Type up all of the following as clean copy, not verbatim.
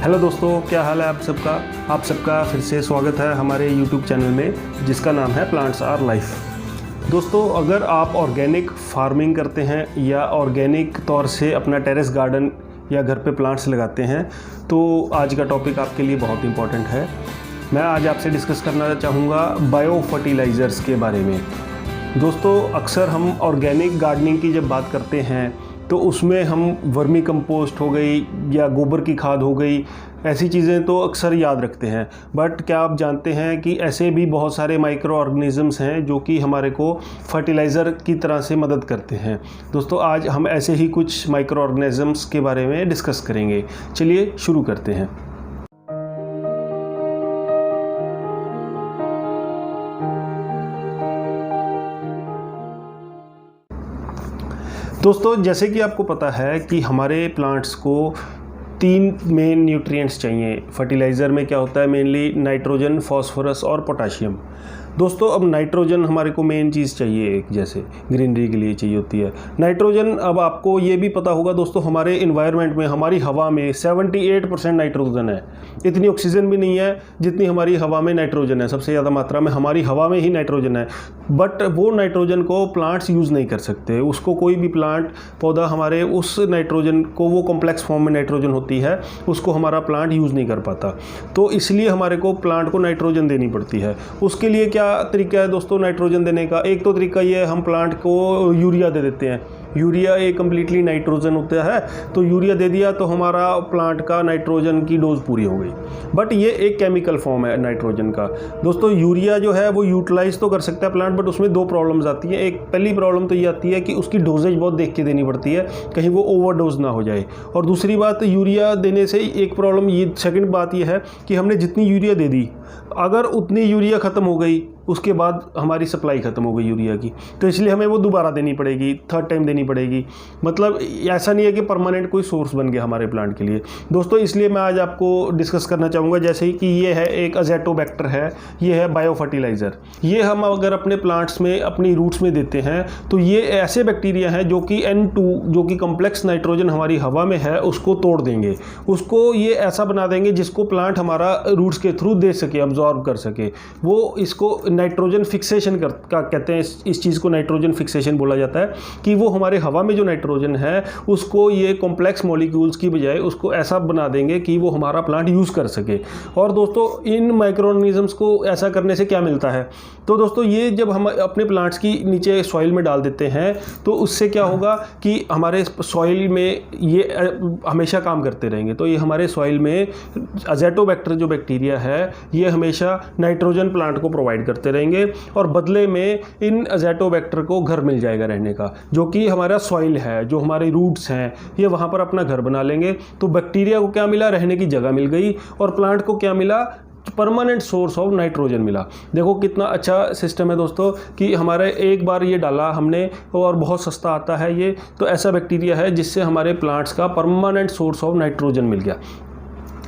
Hello दोस्तों, क्या हाल है आप सबका फिर से स्वागत है हमारे YouTube चैनल में जिसका नाम है प्लांट्स आर लाइफ। दोस्तों, अगर आप ऑर्गेनिक फार्मिंग करते हैं या ऑर्गेनिक तौर से अपना टेरेस गार्डन या घर पे प्लांट्स लगाते हैं तो आज का टॉपिक आपके लिए बहुत इम्पॉर्टेंट है। मैं आज आपसे डिस्कस करना चाहूँगा बायो फर्टिलाइज़र्स के बारे में। दोस्तों, अक्सर हम ऑर्गेनिक गार्डनिंग की जब बात करते हैं तो उसमें हम वर्मी कंपोस्ट हो गई या गोबर की खाद हो गई, ऐसी चीज़ें तो अक्सर याद रखते हैं। बट क्या आप जानते हैं कि ऐसे भी बहुत सारे माइक्रो ऑर्गेनिज़म्स हैं जो कि हमारे को फर्टिलाइज़र की तरह से मदद करते हैं। दोस्तों, आज हम ऐसे ही कुछ माइक्रो ऑर्गेनिज़म्स के बारे में डिस्कस करेंगे। चलिए शुरू करते हैं। दोस्तों, जैसे कि आपको पता है कि हमारे प्लांट्स को 3 मेन न्यूट्रिएंट्स चाहिए। फर्टिलाइज़र में क्या होता है, मेनली नाइट्रोजन, फॉस्फोरस और पोटाशियम। दोस्तों, अब नाइट्रोजन हमारे को मेन चीज़ चाहिए, एक जैसे ग्रीनरी के लिए चाहिए होती है नाइट्रोजन। अब आपको ये भी पता होगा दोस्तों, हमारे इन्वायरमेंट में, हमारी हवा में 78% नाइट्रोजन है। इतनी ऑक्सीजन भी नहीं है जितनी हमारी हवा में नाइट्रोजन है। सबसे ज़्यादा मात्रा में हमारी हवा में ही नाइट्रोजन है। बट वो नाइट्रोजन को प्लांट्स यूज़ नहीं कर सकते। उसको कोई भी प्लांट पौधा हमारे उस नाइट्रोजन को, वो कॉम्प्लेक्स फॉर्म में नाइट्रोजन होती है, उसको हमारा प्लांट यूज़ नहीं कर पाता। तो इसलिए हमारे को प्लांट को नाइट्रोजन देनी पड़ती है। उसके लिए क्या तरीका है दोस्तों नाइट्रोजन देने का? एक तो तरीका ये है, हम प्लांट को यूरिया दे देते हैं। यूरिया एक कम्प्लीटली नाइट्रोजन होता है, तो यूरिया दे दिया तो हमारा प्लांट का नाइट्रोजन की डोज पूरी हो गई। बट ये एक केमिकल फॉर्म है नाइट्रोजन का। दोस्तों, यूरिया जो है वो यूटिलाइज तो कर सकता है प्लांट, बट उसमें 2 प्रॉब्लम्स आती हैं। एक पहली प्रॉब्लम तो ये आती है कि उसकी डोजेज बहुत देख के देनी पड़ती है, कहीं वो ओवरडोज ना हो जाए। और दूसरी बात, यूरिया देने से एक प्रॉब्लम ये, सेकेंड बात ये है कि हमने जितनी यूरिया दे दी, अगर उतनी यूरिया ख़त्म हो गई, उसके बाद हमारी सप्लाई ख़त्म हो गई यूरिया की, तो इसलिए हमें वो दोबारा देनी पड़ेगी, 3rd टाइम देनी पड़ेगी। मतलब ऐसा नहीं है कि परमानेंट कोई सोर्स बन गया हमारे प्लांट के लिए। दोस्तों, इसलिए मैं आज आपको डिस्कस करना चाहूँगा, जैसे कि ये है एक अज़ेटोबैक्टर है, ये है बायो फर्टिलाइज़र। ये हम अगर अपने प्लांट्स में, अपनी रूट्स में देते हैं तो ये ऐसे बैक्टीरिया हैं जो कि N2, जो कि कॉम्प्लेक्स नाइट्रोजन हमारी हवा में है, उसको तोड़ देंगे। उसको ये ऐसा बना देंगे जिसको प्लांट हमारा रूट्स के थ्रू दे सके, अब्जॉर्ब कर सके। वो इसको नाइट्रोजन फिक्सेशन का कहते हैं। इस चीज़ को नाइट्रोजन फिक्सेशन बोला जाता है कि वो हमारे हवा में जो नाइट्रोजन है उसको ये कॉम्प्लेक्स मॉलिक्यूल्स की बजाय उसको ऐसा बना देंगे कि वो हमारा प्लांट यूज़ कर सके। और दोस्तों, इन माइक्रो ऑर्गेनिजम्स को ऐसा करने से क्या मिलता है? तो दोस्तों, ये जब हम अपने प्लांट्स की नीचे सॉइल में डाल देते हैं तो उससे क्या होगा कि हमारे सॉइल में ये हमेशा काम करते रहेंगे। तो ये हमारे सॉइल में अज़ेटोबैक्टर जो बैक्टीरिया है, ये हमेशा नाइट्रोजन प्लांट को प्रोवाइड करते रहेंगे और बदले में इन अज़ेटोबैक्टर को घर मिल जाएगा रहने का, जो कि हमारा सॉइल है, जो हमारे रूट्स हैं, ये वहाँ पर अपना घर बना लेंगे। तो बैक्टीरिया को क्या मिला? रहने की जगह मिल गई। और प्लांट को क्या मिला? परमानेंट सोर्स ऑफ नाइट्रोजन मिला। देखो कितना अच्छा सिस्टम है दोस्तों कि हमारे एक बार ये डाला हमने और बहुत सस्ता आता है ये, तो ऐसा बैक्टीरिया है जिससे हमारे प्लांट्स का परमानेंट सोर्स ऑफ नाइट्रोजन मिल गया।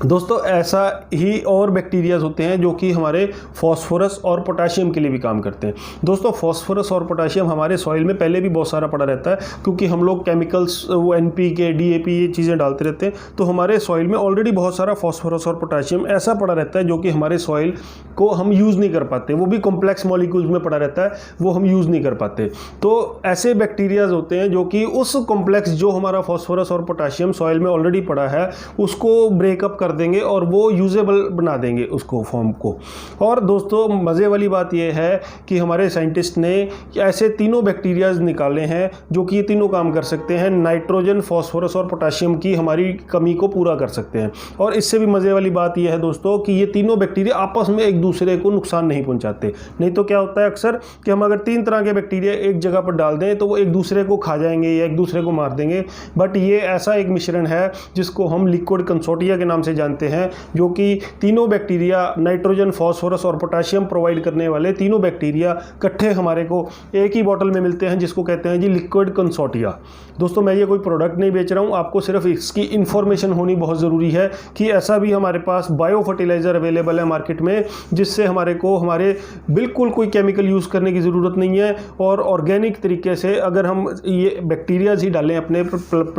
दोस्तों, ऐसा ही और बैक्टीरियाज होते हैं जो कि हमारे फॉस्फोरस और पोटाशियम के लिए भी काम करते हैं। दोस्तों, फॉस्फोरस और पोटाशियम हमारे सॉइल में पहले भी बहुत सारा पड़ा रहता है, क्योंकि हम लोग केमिकल्स, वो NPK, DAP, ये चीज़ें डालते रहते हैं। तो हमारे सॉइल में ऑलरेडी बहुत सारा फॉस्फोरस और पोटाशियम ऐसा पड़ा रहता है जो कि हमारे सॉइल को हम यूज़ नहीं कर पाते। वो भी कॉम्प्लेक्स मॉलिक्यूल्स में पड़ा रहता है, वो हम यूज़ नहीं कर पाते। तो ऐसे बैक्टीरियाज होते हैं जो कि उस कॉम्प्लेक्स, जो हमारा फॉस्फोरस और पोटाशियम सॉइल में ऑलरेडी पड़ा है, उसको ब्रेकअप कर देंगे और वो यूजेबल बना देंगे उसको, फॉर्म को। और दोस्तों, मज़े वाली बात यह है कि हमारे साइंटिस्ट ने ऐसे तीनों बैक्टीरियाज निकाले हैं जो कि ये तीनों काम कर सकते हैं, नाइट्रोजन, फॉस्फोरस और पोटाशियम की हमारी कमी को पूरा कर सकते हैं। और इससे भी मज़े वाली बात यह है दोस्तों कि ये तीनों बैक्टीरिया आपस में एक दूसरे को नुकसान नहीं पहुंचाते। नहीं तो क्या होता है अक्सर कि हम अगर 3 तरह के बैक्टीरिया एक जगह पर डाल दें तो वो एक दूसरे को खा जाएंगे या एक दूसरे को मार देंगे। बट ये ऐसा एक मिश्रण है जिसको हम लिक्विड कंसोर्टिया के नाम से जानते हैं, जो कि तीनों बैक्टीरिया, नाइट्रोजन, फॉस्फोरस और पोटाशियम प्रोवाइड करने वाले तीनों बैक्टीरिया इकट्ठे हमारे को एक ही बॉटल में मिलते हैं, जिसको कहते हैं जी लिक्विड कंसोर्टिया। दोस्तों, मैं ये कोई प्रोडक्ट नहीं बेच रहा हूँ, आपको सिर्फ इसकी इन्फॉर्मेशन होनी बहुत ज़रूरी है कि ऐसा भी हमारे पास बायो फर्टिलाइज़र अवेलेबल है मार्केट में, जिससे हमारे को बिल्कुल कोई केमिकल यूज़ करने की ज़रूरत नहीं है। और ऑर्गेनिक तरीके से अगर हम ये बैक्टीरियाज ही डालें अपने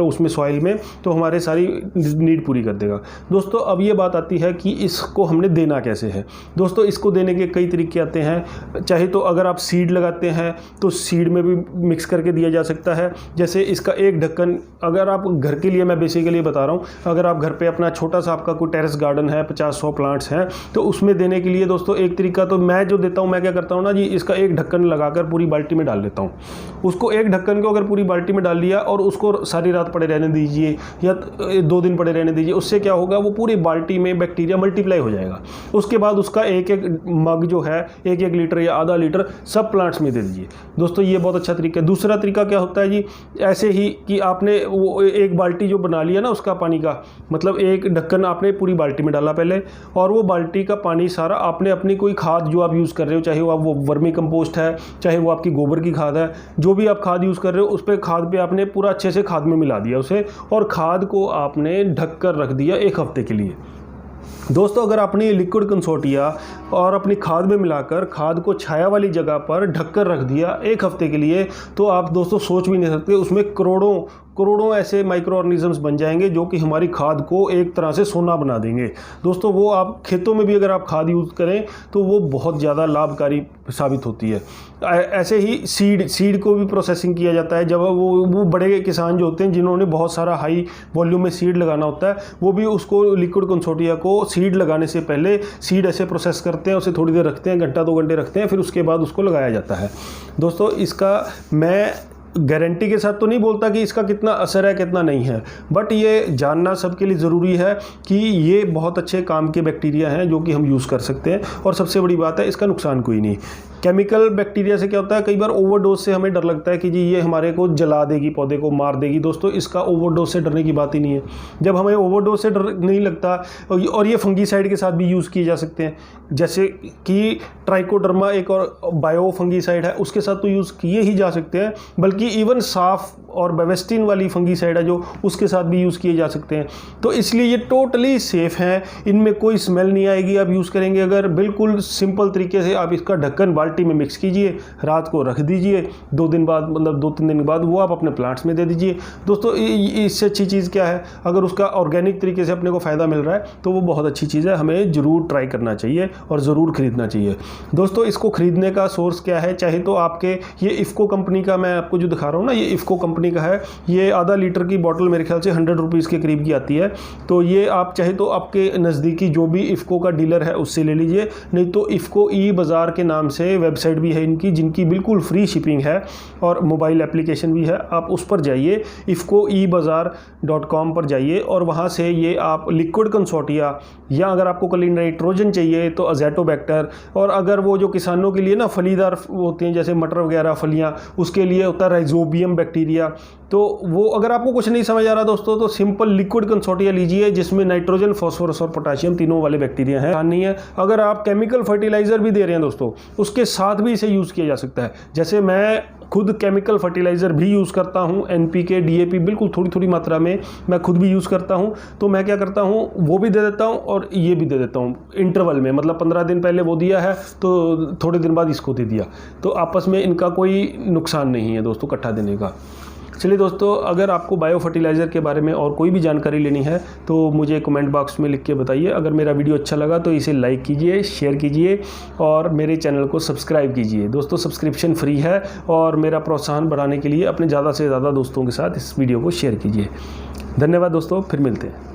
उसमें सॉइल में, तो हमारे सारी नीड पूरी कर देगा। दोस्तों, दोस्तों अब ये बात आती है कि इसको हमने देना कैसे है। दोस्तों इसको देने के कई तरीके आते हैं। चाहे तो अगर आप सीड लगाते हैं तो सीड में भी मिक्स करके दिया जा सकता है। जैसे इसका एक ढक्कन, अगर आप घर के लिए, मैं बेसिकली बता रहा हूँ, अगर आप घर पे अपना छोटा सा आपका कोई टेरेस गार्डन है, 50-100 प्लांट्स हैं, तो उसमें देने के लिए दोस्तों एक तरीका तो मैं जो देता हूँ, मैं क्या करता हूँ ना जी, इसका एक ढक्कन लगाकर पूरी बाल्टी में डाल लेता हूँ। उसको एक ढक्कन को अगर पूरी बाल्टी में डाल लिया और उसको सारी रात पड़े रहने दीजिए या 2 दिन पड़े रहने दीजिए, उससे क्या होगा, वो पूरी बाल्टी में बैक्टीरिया मल्टीप्लाई हो जाएगा। उसके बाद उसका एक मग जो है 1-1 लीटर या आधा लीटर सब प्लांट्स में दे दीजिए। दोस्तों ये बहुत अच्छा तरीका है। दूसरा तरीका क्या होता है जी, ऐसे ही कि आपने वो एक बाल्टी जो बना लिया ना उसका पानी का, मतलब एक ढक्कन आपने पूरी बाल्टी में डाला पहले, और वो बाल्टी का पानी सारा आपने अपनी कोई खाद जो आप यूज़ कर रहे हो, चाहे वो वर्मी कंपोस्ट है, चाहे वो आपकी गोबर की खाद है, जो भी आप खाद यूज़ कर रहे हो, उस पर खाद पे आपने पूरा अच्छे से खाद में मिला दिया उसे, और खाद को आपने ढक कर रख दिया 1 हफ्ते के लिए। दोस्तों अगर अपनी लिक्विड कंसोर्टिया और अपनी खाद में मिलाकर खाद को छाया वाली जगह पर ढककर रख दिया 1 हफ्ते के लिए, तो आप दोस्तों सोच भी नहीं सकते, उसमें करोड़ों ऐसे माइक्रो ऑर्गेनिजम्स बन जाएंगे जो कि हमारी खाद को एक तरह से सोना बना देंगे। दोस्तों वो आप खेतों में भी अगर आप खाद यूज़ करें तो वो बहुत ज़्यादा लाभकारी साबित होती है। ऐसे ही सीड को भी प्रोसेसिंग किया जाता है। जब वो बड़े किसान जो होते हैं जिन्होंने बहुत सारा हाई वॉल्यूम में सीड लगाना होता है, वो भी उसको लिक्विड कंसोर्टिया को सीड लगाने से पहले सीड ऐसे प्रोसेस करते हैं, उसे थोड़ी देर रखते हैं, 1-2 घंटे रखते हैं, फिर उसके बाद उसको लगाया जाता है। दोस्तों इसका मैं गारंटी के साथ तो नहीं बोलता कि इसका कितना असर है कितना नहीं है, बट ये जानना सबके लिए ज़रूरी है कि ये बहुत अच्छे काम के बैक्टीरिया हैं जो कि हम यूज़ कर सकते हैं। और सबसे बड़ी बात है, इसका नुकसान कोई नहीं। केमिकल बैक्टीरिया से क्या होता है, कई बार ओवरडोज से हमें डर लगता है कि जी ये हमारे को जला देगी, पौधे को मार देगी। दोस्तों इसका ओवरडोज से डरने की बात ही नहीं है। जब हमें ओवरडोज से डर नहीं लगता, और ये फंगीसाइड के साथ भी यूज़ किए जा सकते हैं, जैसे कि ट्राइकोडर्मा एक और बायो फंगीसाइड है, उसके साथ तो यूज़ किए ही जा सकते हैं, बल्कि इवन साफ और बेवेस्टिन वाली फंगीसाइड है जो, उसके साथ भी यूज़ किए जा सकते हैं। तो इसलिए ये टोटली सेफ़ हैं, इनमें कोई स्मेल नहीं आएगी आप यूज़ करेंगे अगर। बिल्कुल सिंपल तरीके से आप इसका ढक्कन बाल्टी में मिक्स कीजिए, रात को रख दीजिए, 2 दिन बाद, मतलब 2-3 दिन के बाद वो आप अपने प्लांट्स में दे दीजिए। दोस्तों इससे अच्छी चीज़ क्या है, अगर उसका ऑर्गेनिक तरीके से अपने को फ़ायदा मिल रहा है तो वो बहुत अच्छी चीज़ है, हमें ज़रूर ट्राई करना चाहिए और ज़रूर ख़रीदना चाहिए। दोस्तों इसको ख़रीदने का सोर्स क्या है, चाहे तो आपके ये इफ़को कंपनी का, मैं आपको जो दिखा रहा हूँ ना, ये इफ़को कंपनी का है। ये आधा लीटर की बॉटल मेरे ख्याल से 100 रुपीज़ के करीब की आती है। तो ये आप चाहे तो आपके नज़दीकी जो भी इफ़को का डीलर है उससे ले लीजिए, नहीं तो इफ़को ई बाज़ार के नाम से वेबसाइट भी है इनकी, जिनकी बिल्कुल फ्री शिपिंग है और मोबाइल एप्लीकेशन भी है। आप उस पर जाइए, ifcoebazaar.com पर जाइए, और वहाँ से ये आप लिक्विड कंसोर्टिया, या अगर आपको कली नाइट्रोजन चाहिए तो अज़ेटोबैक्टर, और अगर वो जो किसानों के लिए ना फलीदार होते हैं जैसे मटर वगैरह फलियाँ, उसके लिए होता है राइजोबियम बैक्टीरिया। तो वो अगर आपको कुछ नहीं समझ आ रहा दोस्तों, तो सिंपल लिक्विड कंसोर्टिया लीजिए जिसमें नाइट्रोजन, फॉस्फोरस और पोटाशियम तीनों वाले बैक्टीरिया हैं। नहीं है, अगर आप केमिकल फर्टिलाइज़र भी दे रहे हैं दोस्तों, उसके साथ भी इसे यूज़ किया जा सकता है। जैसे मैं खुद केमिकल फर्टिलाइज़र भी यूज़ करता हूँ, NPK, DAP बिल्कुल थोड़ी मात्रा में मैं खुद भी यूज़ करता हूँ। तो मैं क्या करता हूँ, वो भी दे देता हूँ और ये भी दे देता हूँ इंटरवल में, मतलब 15 दिन पहले वो दिया है तो थोड़े दिन बाद इसको दे दिया, तो आपस में इनका कोई नुकसान नहीं है दोस्तों इकट्ठा देने का। चलिए दोस्तों, अगर आपको बायो फर्टिलाइज़र के बारे में और कोई भी जानकारी लेनी है तो मुझे कमेंट बॉक्स में लिख के बताइए। अगर मेरा वीडियो अच्छा लगा तो इसे लाइक कीजिए, शेयर कीजिए और मेरे चैनल को सब्सक्राइब कीजिए। दोस्तों सब्सक्रिप्शन फ्री है, और मेरा प्रोत्साहन बढ़ाने के लिए अपने ज़्यादा से ज़्यादा दोस्तों के साथ इस वीडियो को शेयर कीजिए। धन्यवाद दोस्तों, फिर मिलते हैं।